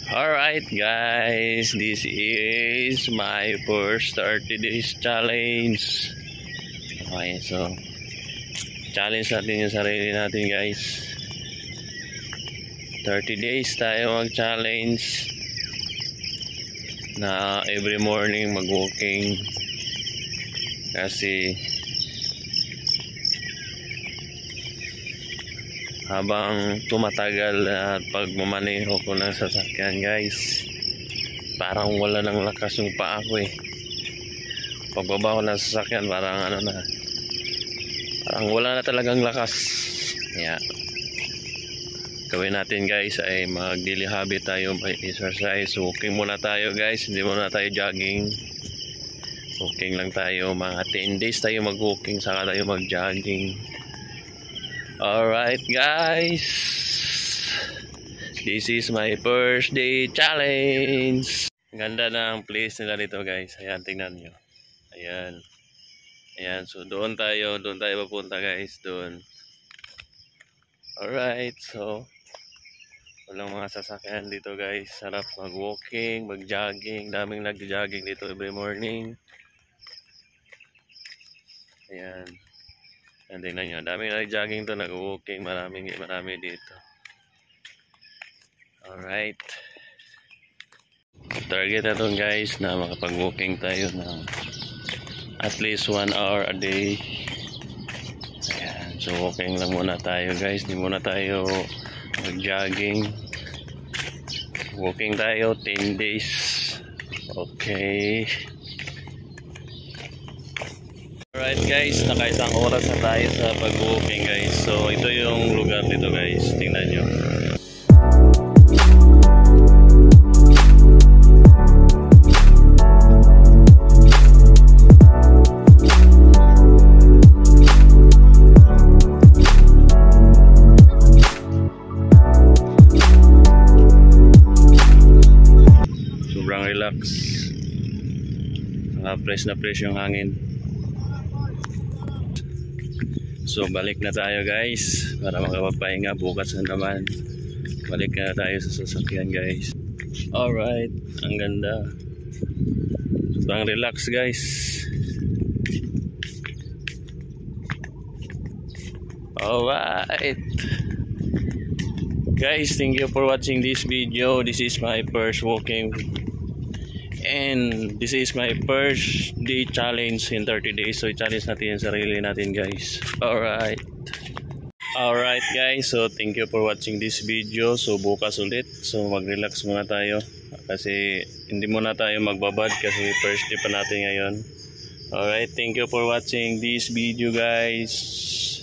Alright guys, this is my first 30 days challenge. Okay, so challenge natin yung sarili natin guys. 30 days tayo mag-challenge na every morning mag-walking kasi habang tumatagal at pagmamaneho ko ng sasakyan guys, parang wala nang lakas yung paa ko eh. Pagbaba ko ng sasakyan parang parang wala na talagang lakas. Yeah. Gawin natin guys ay mag-daily habit tayo, by exercise. Walking muna tayo guys, hindi muna tayo jogging. Walking lang tayo, mga 10 days tayo mag-walking saka tayo mag-jogging. Alright guys, this is my first day challenge. Ganda ng place nila dito guys. Ayan, tingnan nyo. Ayan. Ayan, so doon tayo papunta guys, doon. Alright, so walang mga sasakyan dito guys. Sarap mag-walking, mag-jogging. Daming nag-jogging dito every morning. Ayan. And tingnan nyo, dami nag-jogging to, nag-walking, marami dito. Alright. Target na to guys na makapag-walking tayo ng at least 1 hour a day. Ayan, so walking lang muna tayo guys, hindi muna tayo mag-jogging. Walking tayo 10 days. Okay. Alright guys, nakaisang oras na tayo sa pag-walking guys. So ito yung lugar dito guys, tingnan nyo. Sobrang relax, fresh na fresh yung hangin. So balik na tayo guys para makapagpahinga, bukas na naman. Balik na tayo sa sasakyan guys. Alright, ang ganda. Sobrang relax guys. Alright guys, thank you for watching this video. This is my first walking and this is my first day challenge in 30 days. So i-challenge natin yung sarili natin guys. Alright guys, so thank you for watching this video. So bukas ulit, so mag-relax muna tayo kasi hindi muna tayo magbabad kasi first day pa natin ngayon. Alright, thank you for watching this video guys.